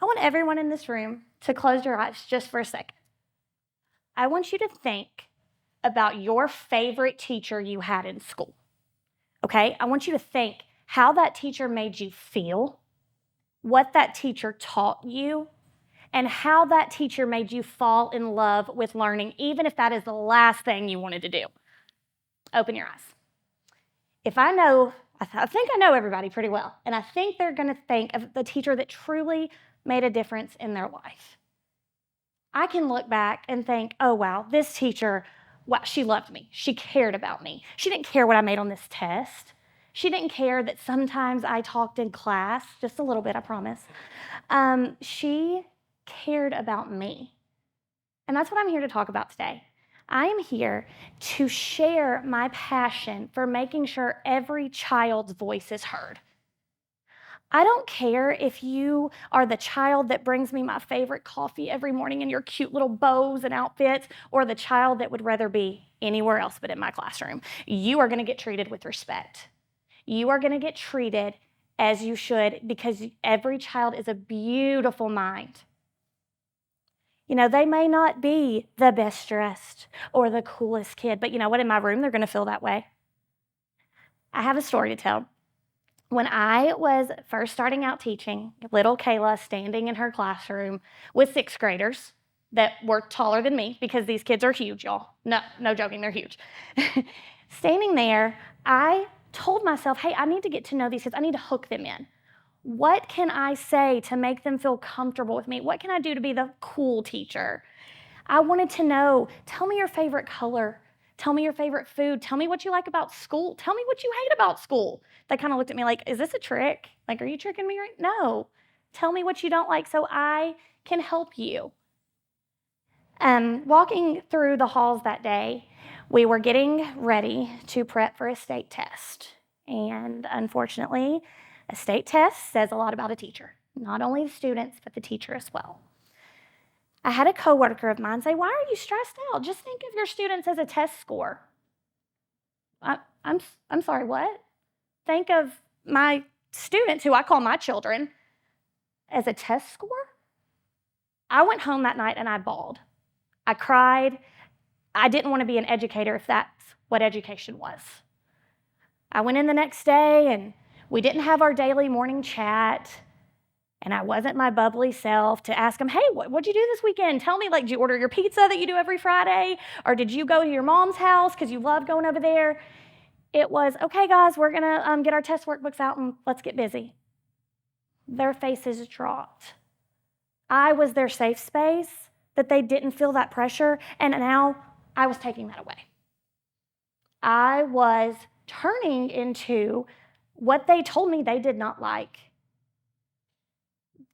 I want everyone in this room to close your eyes just for a second. I want you to think about your favorite teacher you had in school, okay? I want you to think how that teacher made you feel, what that teacher taught you, and how that teacher made you fall in love with learning, even if that is the last thing you wanted to do. Open your eyes. I think I know everybody pretty well, and I think they're going to think of the teacher that truly made a difference in their life. I can look back and think, oh, wow, this teacher, wow, she loved me. She cared about me. She didn't care what I made on this test. She didn't care that sometimes I talked in class, just a little bit, I promise. She cared about me. And that's what I'm here to talk about today. I am here to share my passion for making sure every child's voice is heard. I don't care if you are the child that brings me my favorite coffee every morning in your cute little bows and outfits, or the child that would rather be anywhere else but in my classroom. You are going to get treated with respect. You are going to get treated as you should, because every child is a beautiful mind. You know, they may not be the best dressed or the coolest kid, but you know what? In my room, they're going to feel that way. I have a story to tell. When I was first starting out teaching, little Kayla standing in her classroom with sixth graders that were taller than me, because these kids are huge, y'all. No joking, they're huge. Standing there, I told myself, hey, I need to get to know these kids. I need to hook them in. What can I say to make them feel comfortable with me? What can I do to be the cool teacher? I wanted to know, tell me your favorite color. Tell me your favorite food. Tell me what you like about school. Tell me what you hate about school. They kind of looked at me like, is this a trick? Like, are you tricking me right? No. Tell me what you don't like so I can help you. Walking through the halls that day, we were getting ready to prep for a state test. And unfortunately, a state test says a lot about a teacher, not only the students, but the teacher as well. I had a coworker of mine say, why are you stressed out? Just think of your students as a test score. I'm sorry, what? Think of my students, who I call my children, as a test score? I went home that night and I bawled. I cried. I didn't want to be an educator if that's what education was. I went in the next day and we didn't have our daily morning chat. And I wasn't my bubbly self to ask them, hey, what'd you do this weekend? Tell me, like, did you order your pizza that you do every Friday? Or did you go to your mom's house because you love going over there? It was, okay, guys, we're going to get our test workbooks out and let's get busy. Their faces dropped. I was their safe space, that they didn't feel that pressure, and now I was taking that away. I was turning into what they told me they did not like.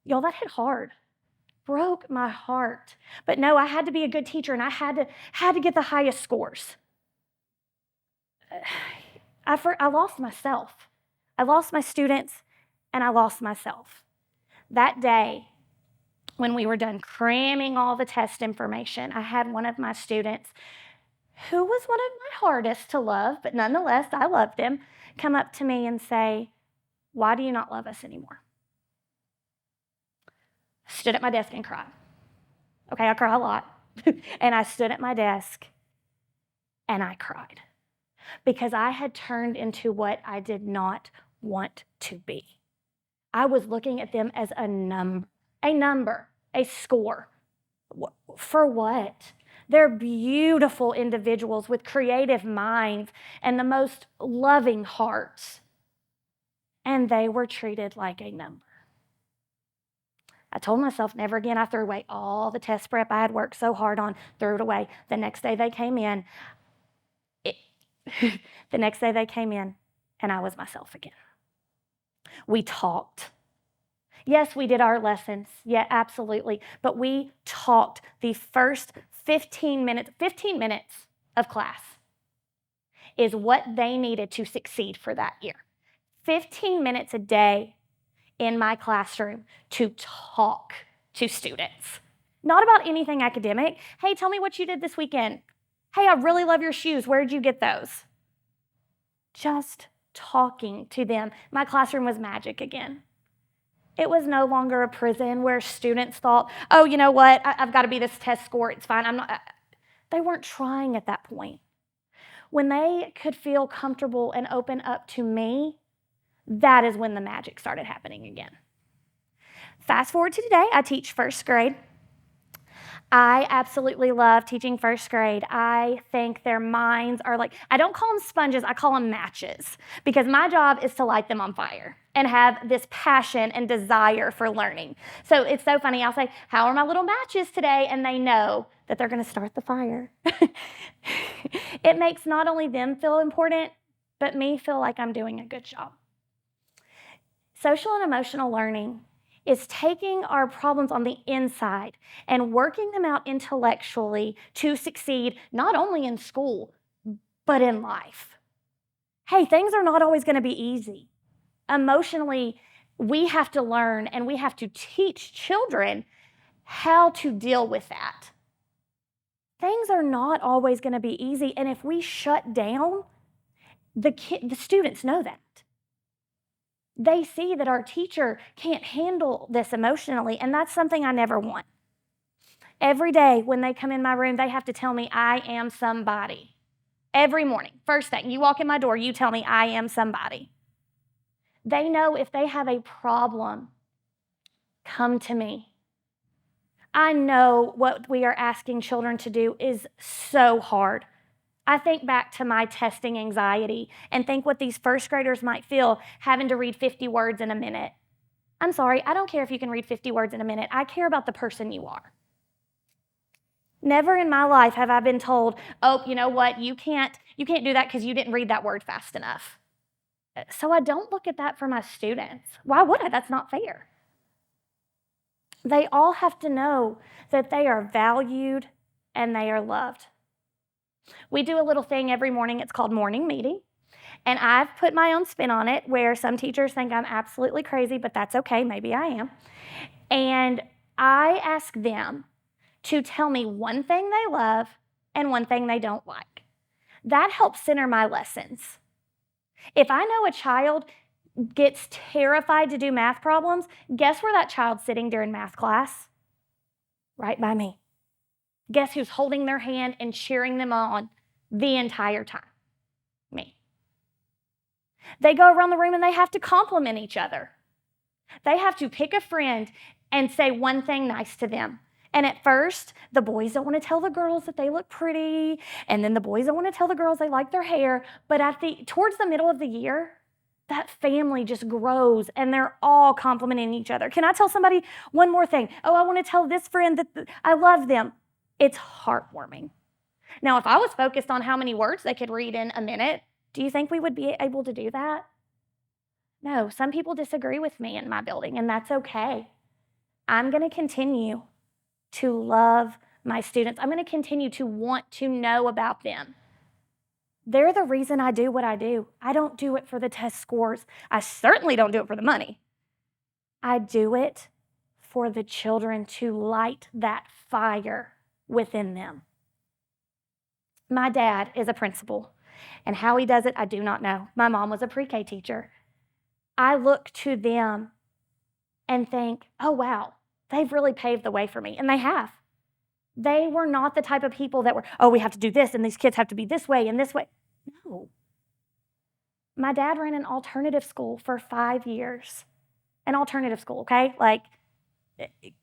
Y'all, that hit hard. Broke my heart. But no, I had to be a good teacher, and I had to get the highest scores. I lost myself. I lost my students, and I lost myself. That day, when we were done cramming all the test information, I had one of my students, who was one of my hardest to love, but nonetheless, I loved him, come up to me and say, why do you not love us anymore? Stood at my desk and cried. Okay, I cry a lot. And I stood at my desk and I cried because I had turned into what I did not want to be. I was looking at them as a number, a score. For what? They're beautiful individuals with creative minds and the most loving hearts. And they were treated like a number. I told myself never again. I threw away all the test prep I had worked so hard on, threw it away. The next day they came in, and I was myself again. We talked. Yes, we did our lessons. Yeah, absolutely. But we talked the first 15 minutes of class is what they needed to succeed for that year. 15 minutes a day in my classroom to talk to students. Not about anything academic. Hey, tell me what you did this weekend. Hey, I really love your shoes. Where did you get those? Just talking to them. My classroom was magic again. It was no longer a prison where students thought, oh, you know what, I've got to be this test score, it's fine. They weren't trying at that point. When they could feel comfortable and open up to me, that is when the magic started happening again. Fast forward to today, I teach first grade. I absolutely love teaching first grade. I think their minds are like, I don't call them sponges, I call them matches, because my job is to light them on fire and have this passion and desire for learning. So it's so funny. I'll say, how are my little matches today? And they know that they're going to start the fire. It makes not only them feel important, but me feel like I'm doing a good job. Social and emotional learning is taking our problems on the inside and working them out intellectually to succeed not only in school, but in life. Hey, things are not always going to be easy. Emotionally, we have to learn and we have to teach children how to deal with that. Things are not always going to be easy, and if we shut down, the students know that. They see that our teacher can't handle this emotionally, and that's something I never want. Every day when they come in my room, they have to tell me I am somebody. Every morning, first thing, you walk in my door, you tell me I am somebody. They know if they have a problem, come to me. I know what we are asking children to do is so hard. I think back to my testing anxiety and think what these first graders might feel having to read 50 words in a minute. I'm sorry, I don't care if you can read 50 words in a minute. I care about the person you are. Never in my life have I been told, oh, you know what, you can't do that because you didn't read that word fast enough. So I don't look at that for my students. Why would I? That's not fair. They all have to know that they are valued and they are loved. We do a little thing every morning. It's called morning meeting. And I've put my own spin on it where some teachers think I'm absolutely crazy, but that's okay. Maybe I am. And I ask them to tell me one thing they love and one thing they don't like. That helps center my lessons. If I know a child gets terrified to do math problems, guess where that child's sitting during math class? Right by me. Guess who's holding their hand and cheering them on the entire time? Me. They go around the room and they have to compliment each other. They have to pick a friend and say one thing nice to them. And at first, the boys don't want to tell the girls that they look pretty, and then the boys don't want to tell the girls they like their hair. But towards the middle of the year, that family just grows and they're all complimenting each other. Can I tell somebody one more thing? Oh, I want to tell this friend that I love them. It's heartwarming. Now, if I was focused on how many words they could read in a minute, do you think we would be able to do that? No, some people disagree with me in my building, and that's okay. I'm going to continue to love my students. I'm going to continue to want to know about them. They're the reason I do what I do. I don't do it for the test scores. I certainly don't do it for the money. I do it for the children to light that fire within them. My dad is a principal, and how he does it, I do not know. My mom was a pre-K teacher. I look to them and think, oh, wow, they've really paved the way for me, and they have. They were not the type of people that were, oh, we have to do this, and these kids have to be this way and this way. No. My dad ran an alternative school for 5 years. An alternative school, okay? Like,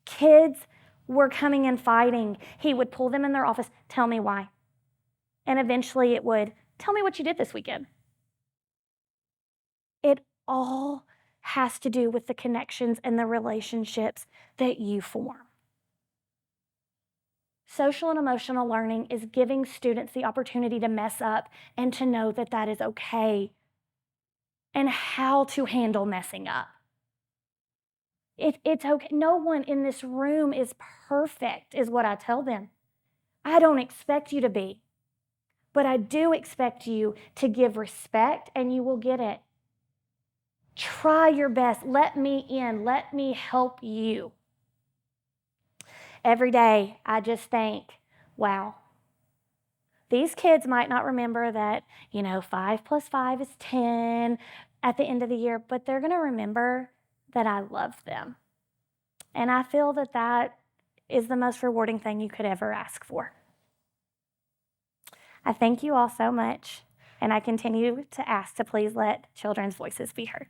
kids were coming and fighting. He would pull them in their office, tell me why. And eventually it would, tell me what you did this weekend. It all has to do with the connections and the relationships that you form. Social and emotional learning is giving students the opportunity to mess up and to know that that is okay and how to handle messing up. It's okay. No one in this room is perfect, is what I tell them. I don't expect you to be, but I do expect you to give respect, and you will get it. Try your best. Let me in. Let me help you. Every day, I just think, wow, these kids might not remember that, 5 + 5 is 10 at the end of the year, but they're going to remember that I love them. And I feel that that is the most rewarding thing you could ever ask for. I thank you all so much, and I continue to ask to please let children's voices be heard.